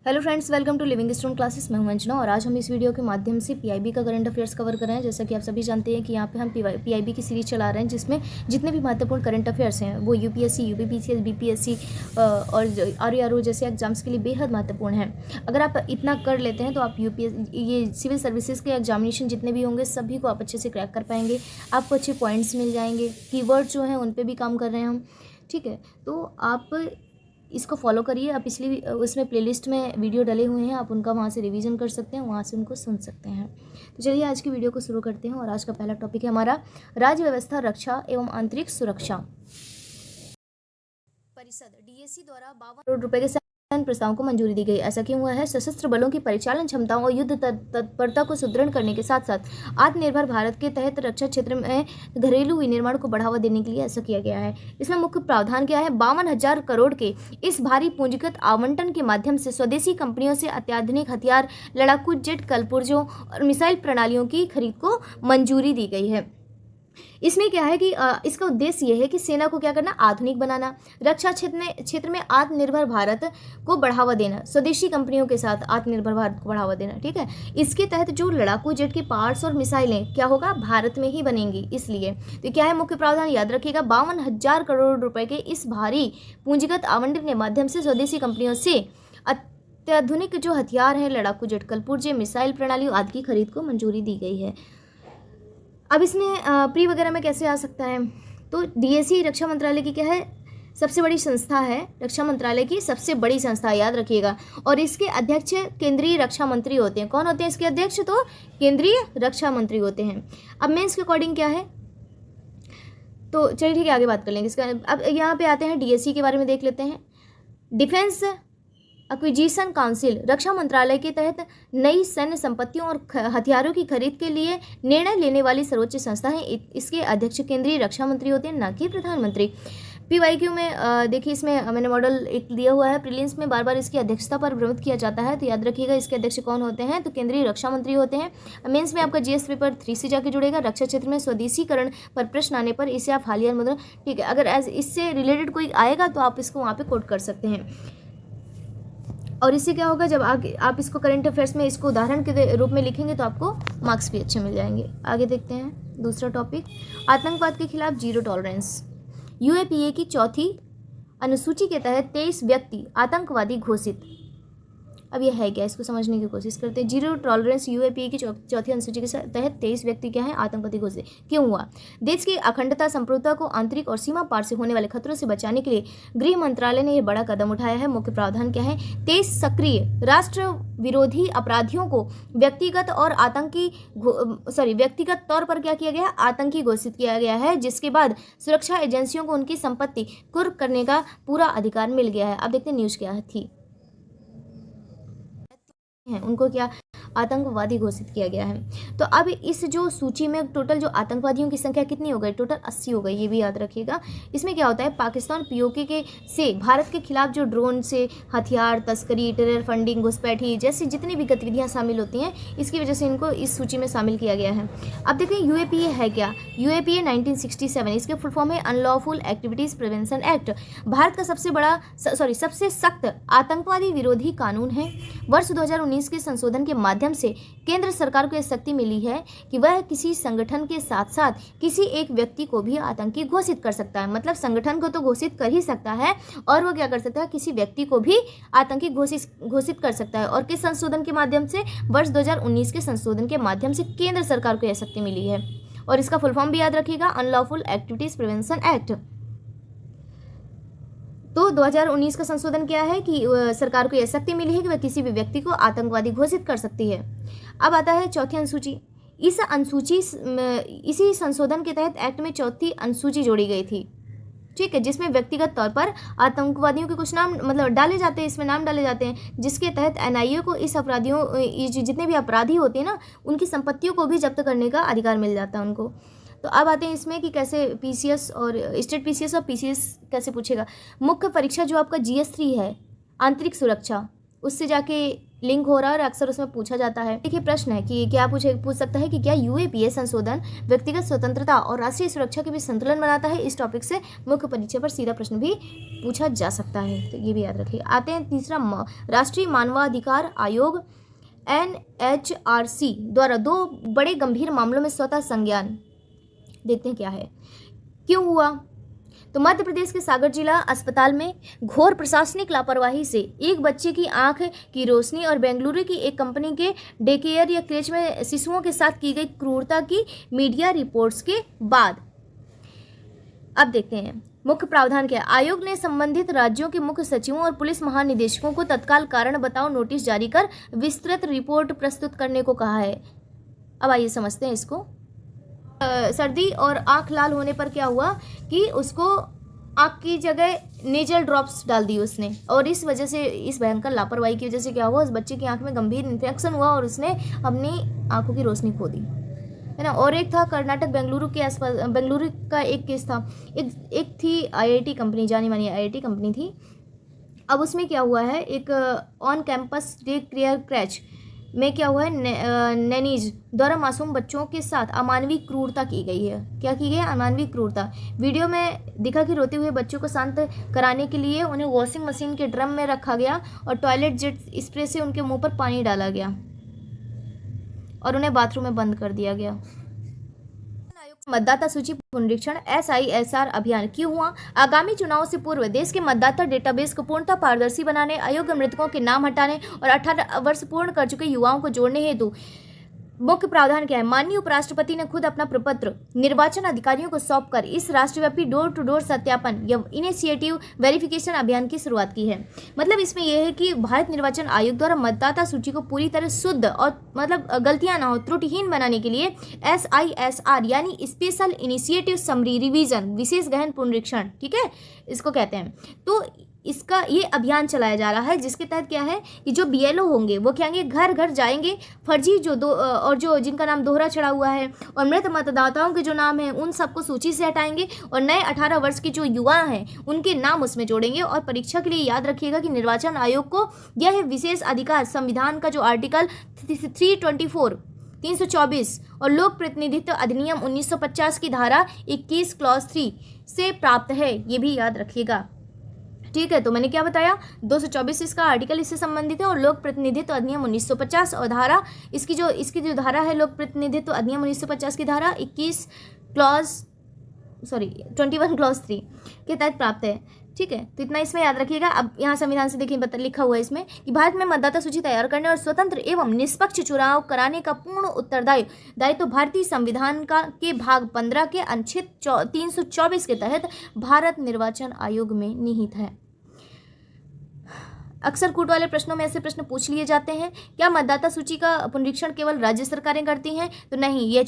Hello friends, welcome to Living Stone classes. मैं हूं अंजना और आज हम इस वीडियो के माध्यम से पीआईबी का करंट अफेयर्स कवर कर रहे हैं। जैसा कि आप सभी जानते हैं कि यहाँ पे हम पीआईबी की सीरीज चला रहे हैं, जिसमें जितने भी महत्वपूर्ण करंट अफेयर्स हैं वो यूपीएससी, यूपीपीसीएस, बीपीएससी और आरआरओ जैसे एग्जाम्स के लिए बेहद महत्वपूर्ण हैं। अगर आप इतना कर लेते हैं तो आप ये सिविल सर्विसेज के एग्जामिनेशन जितने भी होंगे सभी को आप अच्छे से क्रैक कर पाएंगे। आपको अच्छे पॉइंट्स मिल जाएंगे, कीवर्ड जो हैं उन पर भी काम कर रहे हैं हम। ठीक है, तो आप इसको फॉलो करिए। आप इसलिए उसमें प्लेलिस्ट में वीडियो डले हुए हैं, आप उनका वहाँ से रिवीजन कर सकते हैं, वहाँ से उनको सुन सकते हैं। तो चलिए आज की वीडियो को शुरू करते हैं। और आज का पहला टॉपिक है हमारा राज्य व्यवस्था, रक्षा एवं आंतरिक सुरक्षा परिषद डीएसी द्वारा 52 करोड़ रुपए के प्रस्ताव को मंजूरी दी गई। ऐसा क्यों हुआ है? सशस्त्र बलों की परिचालन क्षमताओं और युद्ध तत्परता को सुदृढ़ करने के साथ साथ आत्मनिर्भर भारत के तहत रक्षा क्षेत्र में घरेलू विनिर्माण को बढ़ावा देने के लिए ऐसा किया गया है। इसमें मुख्य प्रावधान क्या है? 52,000 करोड़ के इस भारी पूंजीगत आवंटन के माध्यम से स्वदेशी कंपनियों से अत्याधुनिक हथियार, लड़ाकू जेट, कलपुर्जों और मिसाइल प्रणालियों की खरीद को मंजूरी दी गई है। इसमें क्या है कि इसका उद्देश्य यह है कि सेना को क्या करना? आधुनिक बनाना, रक्षा क्षेत्र में आत्मनिर्भर भारत को बढ़ावा देना, स्वदेशी कंपनियों के साथ आत्मनिर्भर भारत को बढ़ावा देना। ठीक है, इसके तहत जो लड़ाकू जेट के पार्ट्स और मिसाइलें क्या होगा? भारत में ही बनेंगी। इसलिए तो क्या है मुख्य प्रावधान? याद रखिएगा, 52,000 करोड़ रुपए के इस भारी पूंजीगत आवंटन के माध्यम से स्वदेशी कंपनियों से अत्याधुनिक जो हथियार हैं, लड़ाकू जेट, कलपुर्जे, मिसाइल प्रणाली आदि की खरीद को मंजूरी दी गई है। अब इसमें प्री वगैरह में कैसे आ सकता है? तो डीएसी रक्षा मंत्रालय की क्या है? सबसे बड़ी संस्था है, रक्षा मंत्रालय की सबसे बड़ी संस्था, याद रखिएगा। और इसके अध्यक्ष केंद्रीय रक्षा मंत्री होते हैं। कौन होते हैं इसके अध्यक्ष? तो केंद्रीय रक्षा मंत्री होते हैं। अब मेंस के अकॉर्डिंग क्या है? तो चलिए ठीक है, आगे बात कर लेंगे इसका। अब यहाँ पे आते हैं, डीएसी के बारे में देख लेते हैं। डिफेंस एक्विजिशन काउंसिल रक्षा मंत्रालय के तहत नई सैन्य संपत्तियों और हथियारों की खरीद के लिए निर्णय लेने वाली सर्वोच्च संस्था है। इसके अध्यक्ष केंद्रीय रक्षा मंत्री होते हैं, न कि प्रधानमंत्री। पीवाईक्यू में देखिए, इसमें मैंने मॉडल एक दिया हुआ है। प्रीलिम्स में बार बार इसकी अध्यक्षता पर भ्रमित किया जाता है, तो याद रखिएगा इसके अध्यक्ष कौन होते हैं? तो केंद्रीय रक्षा मंत्री होते हैं। मेंस में आपका जीएस पेपर 3 से जाके जुड़ेगा। रक्षा क्षेत्र में स्वदेशीकरण पर प्रश्न आने पर इसे आप हालिया मतलब, ठीक है, अगर इससे रिलेटेड कोई आएगा तो आप इसको वहाँ पे कोट कर सकते हैं। और इससे क्या होगा? जब आगे आप इसको करंट अफेयर्स में इसको उदाहरण के रूप में लिखेंगे तो आपको मार्क्स भी अच्छे मिल जाएंगे। आगे देखते हैं दूसरा टॉपिक, आतंकवाद के खिलाफ जीरो टॉलरेंस। यूएपीए की चौथी अनुसूची के तहत 23 व्यक्ति आतंकवादी घोषित। अब यह है क्या? इसको समझने की कोशिश करते हैं। जीरो टॉलरेंस यूएपीए की चौथी अनुसूची के तहत 23 व्यक्ति क्या है? आतंकवादी घोषित क्यों हुआ? देश की अखंडता, संप्रभुता को आंतरिक और सीमा पार से होने वाले खतरों से बचाने के लिए गृह मंत्रालय ने यह बड़ा कदम उठाया है। मुख्य प्रावधान क्या है? 23 सक्रिय राष्ट्र विरोधी अपराधियों को व्यक्तिगत तौर पर क्या किया गया? आतंकी घोषित किया गया है, जिसके बाद सुरक्षा एजेंसियों को उनकी संपत्ति कुर्क करने का पूरा अधिकार मिल गया है। अब देखते हैं न्यूज़ क्या थी। उनको क्या? आतंकवादी घोषित किया गया है। तो अब इस जो सूची में टोटल जो आतंकवादियों की संख्या कितनी हो गई? टोटल 80 हो गई, ये भी याद रखिएगा। इसमें क्या होता है? पाकिस्तान पीओके के से भारत के खिलाफ जो ड्रोन से हथियार तस्करी, टेरर फंडिंग, घुसपैठी जैसी जितनी भी गतिविधियां शामिल होती हैं, इसकी वजह से इनको इस सूची में शामिल किया गया है। अब देखें यूएपीए है क्या? यूएपीए 1967, इसके फुल फॉर्म है unlawful activities prevention act. Bharat का सबसे सख्त आतंकवादी विरोधी कानून है। वर्ष 2019 के संशोधन के माध्यम से केंद्र सरकार को यह शक्ति मिली है कि वह किसी संगठन के साथ साथ किसी एक व्यक्ति को भी आतंकी घोषित कर सकता है। मतलब संगठन को तो घोषित कर ही सकता है, और वो क्या कर सकता है? किसी व्यक्ति को भी आतंकी घोषित कर सकता है। और किस संशोधन के माध्यम से? वर्ष 2019 के संशोधन के माध्यम से केंद्र सरकार को यह शक्ति मिली है। और इसका फुल फॉर्म भी याद रखिएगा, अनलॉफुल एक्टिविटीज प्रिवेंशन एक्ट। तो 2019 का संशोधन क्या है कि सरकार को यह शक्ति मिली है कि वह किसी भी व्यक्ति को आतंकवादी घोषित कर सकती है। अब आता है चौथी अनुसूची। इसी संशोधन के तहत एक्ट में चौथी अनुसूची जोड़ी गई थी। ठीक है, जिसमें व्यक्तिगत तौर पर आतंकवादियों के कुछ नाम मतलब डाले जाते हैं, इसमें नाम डाले जाते हैं, जिसके तहत एनआईए को इस अपराधियों जितने भी अपराधी होते हैं ना, उनकी संपत्तियों को भी जब्त करने का अधिकार मिल जाता है उनको। तो अब आते हैं इसमें कि कैसे पीसीएस और स्टेट पीसीएस और पीसीएस कैसे पूछेगा। मुख्य परीक्षा जो आपका जीएस 3 है, आंतरिक सुरक्षा, उससे जाके लिंक हो रहा है और अक्सर उसमें पूछा जाता है। देखिए प्रश्न है कि क्या पूछ सकता है कि क्या यूएपीए संशोधन व्यक्तिगत स्वतंत्रता और राष्ट्रीय सुरक्षा के बीच संतुलन बनाता है। इस टॉपिक से मुख्य परीक्षा पर सीधा प्रश्न भी पूछा जा सकता है, तो ये भी याद रखिए। आते हैं तीसरा, राष्ट्रीय मानवाधिकार आयोग NHRC द्वारा 2 बड़े गंभीर मामलों में स्वतः संज्ञान। देखते हैं क्या है, क्यों हुआ। तो मध्य प्रदेश के सागर जिला अस्पताल में घोर प्रशासनिक लापरवाही से एक बच्चे की आंख की रोशनी और बेंगलुरु की एक कंपनी के डे केयर या क्रेच में शिशुओं के साथ की गई क्रूरता की मीडिया रिपोर्ट्स के बाद अब देखते हैं मुख्य प्रावधान क्या है। आयोग ने संबंधित राज्यों के मुख्य सचिवों और पुलिस महानिदेशकों को तत्काल कारण बताओ नोटिस जारी कर विस्तृत रिपोर्ट प्रस्तुत करने को कहा है। अब आइए समझते हैं इसको। सर्दी और आंख लाल होने पर क्या हुआ कि उसको आंख की जगह नेजल ड्रॉप्स डाल दी उसने, और इस वजह से, इस भयंकर लापरवाही की वजह से क्या हुआ, उस बच्चे की आंख में गंभीर इन्फेक्शन हुआ और उसने अपनी आंखों की रोशनी खो दी, है ना। और एक था कर्नाटक बेंगलुरु के आसपास, बेंगलुरु का एक केस था। एक थी IIT कंपनी, जानी मानी IIT कंपनी थी। अब उसमें क्या हुआ है, एक ऑन कैंपस डे केयर क्रैच में क्या हुआ है, नैनीज द्वारा मासूम बच्चों के साथ अमानवीय क्रूरता की गई है। क्या की गई है, अमानवीय क्रूरता। वीडियो में दिखा कि रोते हुए बच्चों को शांत कराने के लिए उन्हें वॉशिंग मशीन के ड्रम में रखा गया और टॉयलेट जेट स्प्रे से उनके मुंह पर पानी डाला गया और उन्हें बाथरूम में बंद कर दिया गया। मतदाता सूची पुनरीक्षण SISR अभियान क्यों हुआ। आगामी चुनाव से पूर्व देश के मतदाता डेटाबेस को पूर्णतः पारदर्शी बनाने, अयोग्य मृतकों के नाम हटाने और 18 वर्ष पूर्ण कर चुके युवाओं को जोड़ने हेतु मुख्य प्रावधान क्या है। माननीय उपराष्ट्रपति ने खुद अपना प्रपत्र निर्वाचन अधिकारियों को सौंपकर इस राष्ट्रव्यापी डोर टू डोर सत्यापन या इनिशिएटिव वेरिफिकेशन अभियान की शुरुआत की है। मतलब इसमें यह है कि भारत निर्वाचन आयोग द्वारा मतदाता सूची को पूरी तरह शुद्ध और मतलब गलतियां ना हो, त्रुटिहीन बनाने के लिए SISR यानी स्पेशल इनिशिएटिव समरी रिवीजन, विशेष गहन पुनरीक्षण, ठीक है, इसको कहते हैं। तो इसका ये अभियान चलाया जा रहा है, जिसके तहत क्या है कि जो BLO होंगे वो क्या होंगे, घर घर जाएंगे, फर्जी जो जिनका नाम दोहरा चढ़ा हुआ है और मृत मतदाताओं के जो नाम है उन सबको सूची से हटाएंगे और नए 18 वर्ष के जो युवा हैं उनके नाम उसमें जोड़ेंगे। और परीक्षा के लिए याद रखिएगा कि निर्वाचन आयोग को यह विशेष अधिकार संविधान का जो आर्टिकल 324 और लोक प्रतिनिधित्व अधिनियम 1950 की धारा 21 क्लॉज 3 से प्राप्त है, ये भी याद रखिएगा, ठीक है। तो मैंने क्या बताया, 224 इसका आर्टिकल इससे संबंधित है और लोक प्रतिनिधित्व अधिनियम 1950 और धारा इसकी जो धारा है लोक प्रतिनिधित्व अधिनियम 1950 की धारा 21 क्लॉज 3 के तहत प्राप्त है, ठीक है। तो इतना इसमें याद रखिएगा। अब यहाँ संविधान से देखिए लिखा हुआ है इसमें कि भारत में मतदाता सूची तैयार करने और स्वतंत्र एवं निष्पक्ष चुनाव कराने का पूर्ण उत्तरदायित्व भारतीय संविधान के भाग 15 के अनुच्छेद 324 के तहत भारत निर्वाचन आयोग में निहित है। अक्सर कूट वाले प्रश्नों में ऐसे प्रश्न पूछ लिए जाते हैं, क्या मतदाता सूची का पुनरीक्षण केवल राज्य सरकारें करती हैं। तो नहीं, यह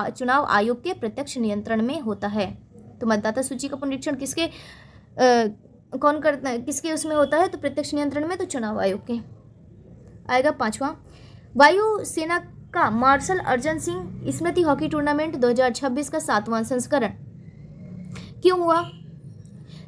चुनाव आयोग के प्रत्यक्ष नियंत्रण में होता है। तो मतदाता सूची का पुनरीक्षण किसके उसमें होता है, तो प्रत्यक्ष नियंत्रण में, तो चुनाव आयोग के। आएगा 5वां, वायुसेना का मार्शल अर्जन सिंह स्मृति हॉकी टूर्नामेंट 2026 का 7वां संस्करण क्यों हुआ।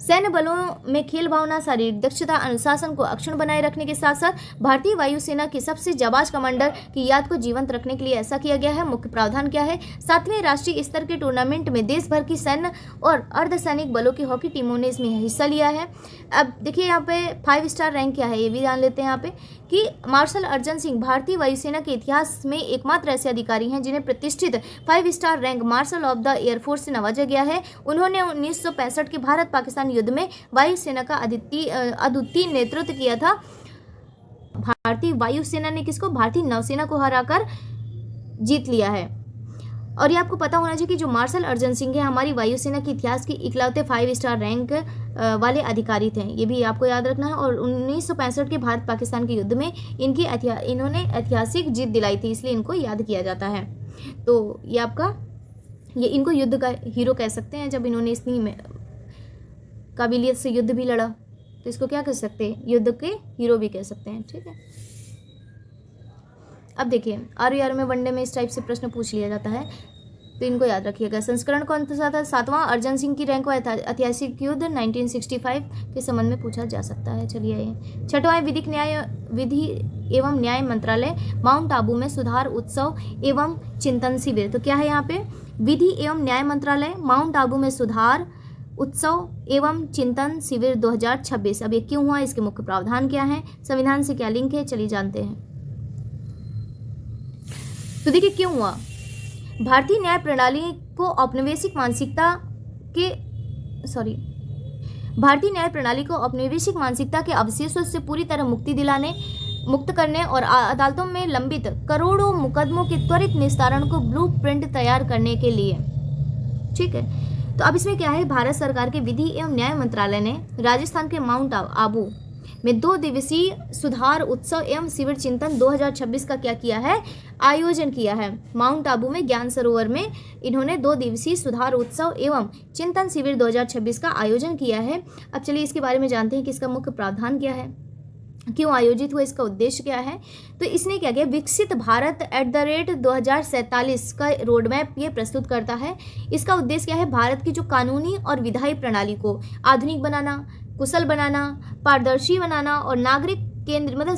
सैन्य बलों में खेल भावना, शारीरिक दक्षता, अनुशासन को अक्षुण्ण बनाए रखने के साथ साथ भारतीय वायुसेना के सबसे जाबाज कमांडर की याद को जीवंत रखने के लिए ऐसा किया गया है। मुख्य प्रावधान क्या है, 7वें राष्ट्रीय स्तर के टूर्नामेंट में देश भर की सैन्य और अर्धसैनिक बलों की हॉकी टीमों ने इसमें हिस्सा लिया है। अब देखिए यहाँ पे 5 स्टार रैंक क्या है, ये भी जान लेते हैं यहाँ पे कि मार्शल अर्जन सिंह भारतीय वायुसेना के इतिहास में एकमात्र ऐसे अधिकारी हैं जिन्हें प्रतिष्ठित 5 star rank marshal of the air force से नवाजा गया है। उन्होंने 1965 के भारत पाकिस्तान युद्ध में वायुसेना का अद्वितीय नेतृत्व किया था। भारतीय वायुसेना ने किसको, भारतीय नौसेना को हराकर जीत लिया है। और ये आपको पता होना चाहिए कि जो मार्शल अर्जन सिंह है हमारी वायुसेना के इतिहास के इकलौते 5 स्टार रैंक वाले अधिकारी थे, ये भी आपको याद रखना है। और 1965 के भारत पाकिस्तान के युद्ध में इन्होंने ऐतिहासिक जीत दिलाई थी, इसलिए इनको याद किया जाता है। तो ये इनको युद्ध का हीरो कह सकते हैं, जब इन्होंने इतनी काबिलियत से युद्ध भी लड़ा, तो इसको क्या कह सकते हैं, युद्ध के हीरो भी कह सकते हैं, ठीक है। अब देखिए आर में वनडे में इस टाइप से प्रश्न पूछ लिया जाता है, तो इनको याद रखिएगा। संस्करण कौन सा था, 7वां। अर्जन सिंह की रैंक व ऐतिहासिक युद्ध 1965 के संबंध में पूछा जा सकता है। चलिए 6वां, विधिक न्याय विधि एवं न्याय मंत्रालय माउंट आबू में सुधार उत्सव एवं चिंतन शिविर। तो क्या है यहाँ पे, विधि एवं न्याय मंत्रालय माउंट आबू में सुधार उत्सव एवं चिंतन शिविर 2026। अब ये क्यों हुआ, इसके मुख्य प्रावधान क्या है, संविधान से क्या लिंक है, चलिए जानते हैं। तो देखिए क्यों हुआ, भारतीय न्याय प्रणाली को औपनिवेशिक मानसिकता के अवशेषों से पूरी तरह मुक्त करने और अदालतों में लंबित करोड़ों मुकदमों के त्वरित निस्तारण को ब्लूप्रिंट तैयार करने के लिए। ठीक है, तो अब इसमें क्या है, भारत सरकार के विधि एवं न्याय मंत्रालय ने राजस्थान के माउंट आबू में 2 दिवसीय सुधार उत्सव एवं शिविर चिंतन 2026 का क्या किया है, आयोजन किया है। माउंट आबू में ज्ञान सरोवर में इन्होंने 2 दिवसीय सुधार उत्सव एवं चिंतन शिविर 2026 का आयोजन किया है। अब चलिए इसके बारे में जानते हैं कि इसका मुख्य प्रावधान क्या है, क्यों आयोजित हुआ, इसका उद्देश्य क्या है। तो इसने क्या किया, विकसित भारत @ 2047 का रोड मैप ये प्रस्तुत करता है। इसका उद्देश्य क्या है, भारत की जो कानूनी और विधायी प्रणाली को आधुनिक बनाना, कुशल बनाना, पारदर्शी बनाना और नागरिक केंद्र मतलब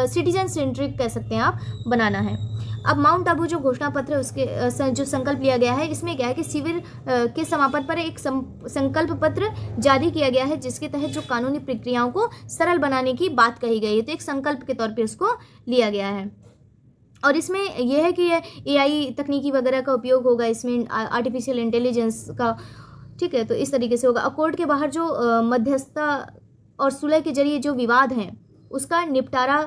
सिटीजन सेंट्रिक कह सकते हैं आप, बनाना है। अब माउंट आबू जो घोषणा पत्र है उसके जो संकल्प लिया गया है, इसमें क्या है कि शिविर के समापन पर एक संकल्प पत्र जारी किया गया है, जिसके तहत जो कानूनी प्रक्रियाओं को सरल बनाने की बात कही गई है। तो एक संकल्प के तौर पे उसको लिया गया है। और इसमें यह है कि AI तकनीकी वगैरह का उपयोग होगा, इसमें आर्टिफिशियल इंटेलिजेंस का। ठीक है, तो इस तरीके से होगा। कोर्ट के बाहर जो मध्यस्थता और सुलह के जरिए जो विवाद हैं उसका निपटारा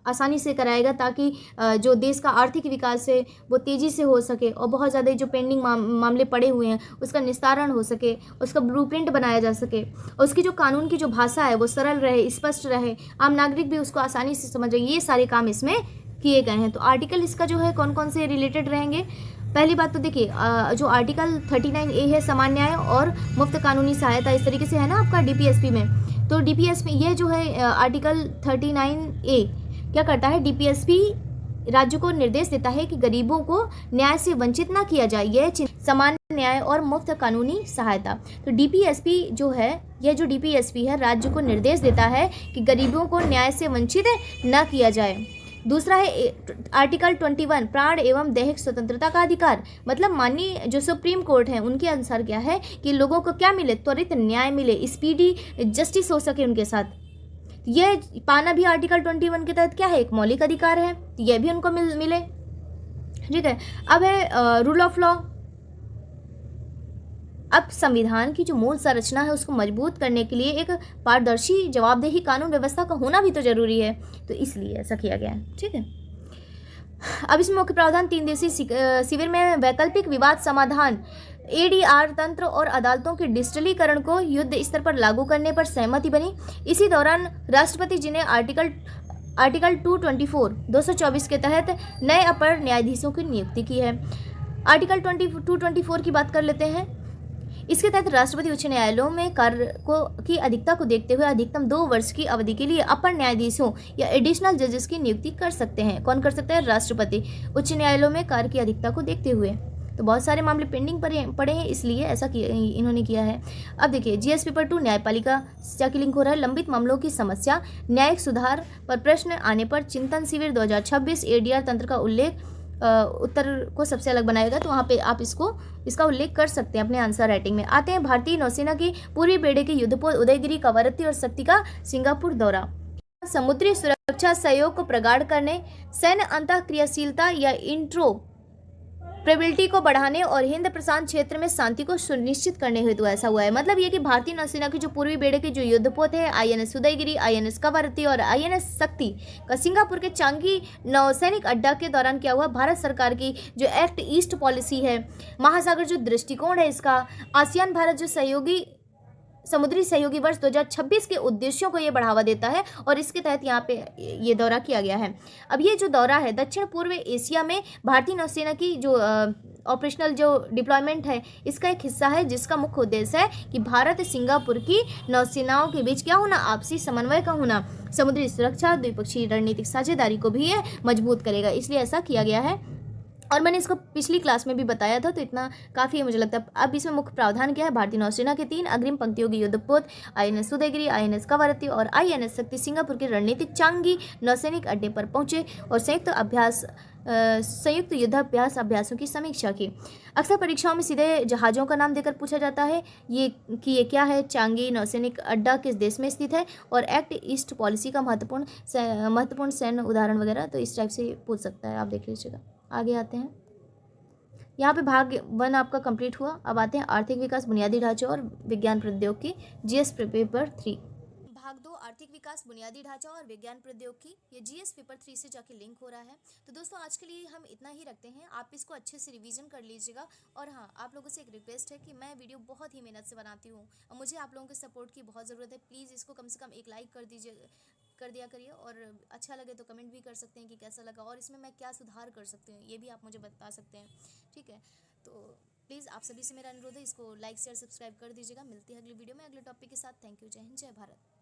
आसानी से कराएगा, ताकि जो देश का आर्थिक विकास है वो तेज़ी से हो सके और बहुत ज़्यादा जो पेंडिंग मामले पड़े हुए हैं उसका निस्तारण हो सके, उसका ब्लूप्रिंट बनाया जा सके, और उसकी जो कानून की जो भाषा है वो सरल रहे, स्पष्ट रहे, आम नागरिक भी उसको आसानी से समझे। ये सारे काम इसमें किए गए हैं। तो आर्टिकल इसका जो है कौन कौन से रिलेटेड रहेंगे, पहली बात तो देखिए जो आर्टिकल 39A है समान न्याय और मुफ्त कानूनी सहायता, इस तरीके से है ना आपका DPSP में। तो DPSP ये जो है आर्टिकल 39A क्या करता है, DPSP राज्य को निर्देश देता है कि गरीबों को न्याय से वंचित ना किया जाए, यह समान न्याय और मुफ्त कानूनी सहायता। तो DPSP जो है, यह जो DPSP है राज्य को निर्देश देता है कि गरीबों को न्याय से वंचित ना किया जाए। दूसरा है आर्टिकल 21 प्राण एवं दैहिक स्वतंत्रता का अधिकार, मतलब माननीय जो सुप्रीम कोर्ट है उनके अनुसार क्या है कि लोगों को क्या मिले, त्वरित न्याय मिले, स्पीडी जस्टिस हो सके उनके साथ। यह पाना भी आर्टिकल 21 के तहत क्या है, एक मौलिक अधिकार है, यह भी उनको मिले। ठीक है, अब है रूल ऑफ लॉ। अब संविधान की जो मूल संरचना है उसको मजबूत करने के लिए एक पारदर्शी जवाबदेही कानून व्यवस्था का होना भी तो जरूरी है, तो इसलिए ऐसा किया गया है। ठीक है, अब इसमें मुख्य प्रावधान 3 दिवसीय शिविर में वैकल्पिक विवाद समाधान ADR तंत्र और अदालतों के डिजिटलीकरण को युद्ध स्तर पर लागू करने पर सहमति बनी। इसी दौरान राष्ट्रपति जी ने आर्टिकल 224 के तहत नए अपर न्यायाधीशों की नियुक्ति की है। आर्टिकल 224 की बात कर लेते हैं। इसके तहत राष्ट्रपति उच्च न्यायालयों में कार्य की अधिकता को देखते हुए अधिकतम 2 वर्ष की अवधि के लिए अपर न्यायाधीशों या एडिशनल जजेस की नियुक्ति कर सकते हैं। कौन कर सकते हैं, राष्ट्रपति, उच्च न्यायालयों में कार्य की अधिकता को देखते हुए। तो बहुत सारे मामले पेंडिंग पड़े हैं, इसलिए ऐसा इन्होंने किया है। अब देखिए GS पेपर 2 न्यायपालिका से क्या लिंक हो रहा है, लंबित मामलों की समस्या, न्यायिक सुधार पर प्रश्न आने पर चिंतन शिविर 2026 ADR तंत्र का उल्लेख उत्तर को सबसे अलग बनाएगा, तो वहाँ पे आप इसका उल्लेख कर सकते हैं अपने आंसर राइटिंग में। आते हैं भारतीय नौसेना की पूर्वी बेड़े के युद्धपोत उदयगिरी, कवरत्ती और शक्ति का सिंगापुर दौरा। समुद्री सुरक्षा सहयोग को प्रगाढ़ करने, सैन्य अंतःक्रियाशीलता या इंट्रोप्रेबिलिटी को बढ़ाने और हिंद प्रशांत क्षेत्र में शांति को सुनिश्चित करने हेतु ऐसा हुआ है। मतलब ये कि भारतीय नौसेना की जो पूर्वी बेड़े के जो युद्धपोत है INS उदयगिरी, INS कवरत्ती और INS शक्ति का सिंगापुर के चांगी नौसैनिक अड्डा के दौरान क्या हुआ, भारत सरकार की जो एक्ट ईस्ट पॉलिसी है, महासागर जो दृष्टिकोण है इसका, आसियान भारत जो समुद्री सहयोगी वर्ष 2026 के उद्देश्यों को ये बढ़ावा देता है और इसके तहत यहाँ पे ये दौरा किया गया है। अब ये जो दौरा है दक्षिण पूर्व एशिया में भारतीय नौसेना की जो ऑपरेशनल जो डिप्लॉयमेंट है इसका एक हिस्सा है, जिसका मुख्य उद्देश्य है कि भारत सिंगापुर की नौसेनाओं के बीच क्या होना, आपसी समन्वय का होना, समुद्री सुरक्षा, द्विपक्षीय रणनीतिक साझेदारी को भी ये मजबूत करेगा, इसलिए ऐसा किया गया है। और मैंने इसको पिछली क्लास में भी बताया था, तो इतना काफ़ी है मुझे लगता है। अब इसमें मुख्य प्रावधान क्या है? भारतीय नौसेना के 3 अग्रिम पंक्तियों के युद्धपोत आईएनएस उदयगिरि, आईएनएस कवरत्ती और आईएनएस शक्ति सिंगापुर के रणनीतिक चांगी नौसैनिक अड्डे पर पहुंचे और संयुक्त युद्धाभ्यास अभ्यासों की समीक्षा की। अक्सर परीक्षाओं में सीधे जहाज़ों का नाम देकर पूछा जाता है ये क्या है, चांगी नौसैनिक अड्डा किस देश में स्थित है, और एक्ट ईस्ट पॉलिसी का महत्वपूर्ण सैन्य उदाहरण वगैरह, तो इस टाइप से पूछ सकता है, आप देख लीजिएगा। आगे आते हैं। यहाँ पे भाग 1 आपका कंप्लीट हुआ। अब आते हैं आर्थिक विकास, बुनियादी ढांचे और विज्ञान प्रौद्योगिकी, जीएस पेपर 3। भाग 2 आर्थिक विकास, बुनियादी ढांचा और विज्ञान प्रौद्योगिकी, ये जीएस पेपर 3 से जाके लिंक हो रहा है। तो दोस्तों आज के लिए हम इतना ही रखते हैं, आप इसको अच्छे से रिवीजन कर लीजिएगा। और हाँ, आप लोगों से एक रिक्वेस्ट है कि मैं वीडियो बहुत ही मेहनत से बनाती हूँ और मुझे आप लोगों के सपोर्ट की बहुत ज़रूरत है। प्लीज़ इसको कम से कम एक लाइक कर दिया करिए, और अच्छा लगे तो कमेंट भी कर सकते हैं कि कैसा लगा और इसमें मैं क्या सुधार कर सकती हूँ, ये भी आप मुझे बता सकते हैं। ठीक है, तो प्लीज़ आप सभी से मेरा अनुरोध है, इसको लाइक शेयर सब्सक्राइब कर दीजिएगा। मिलती है अगली वीडियो में अगले टॉपिक के साथ। Thank you. जय हिंद, जय भारत।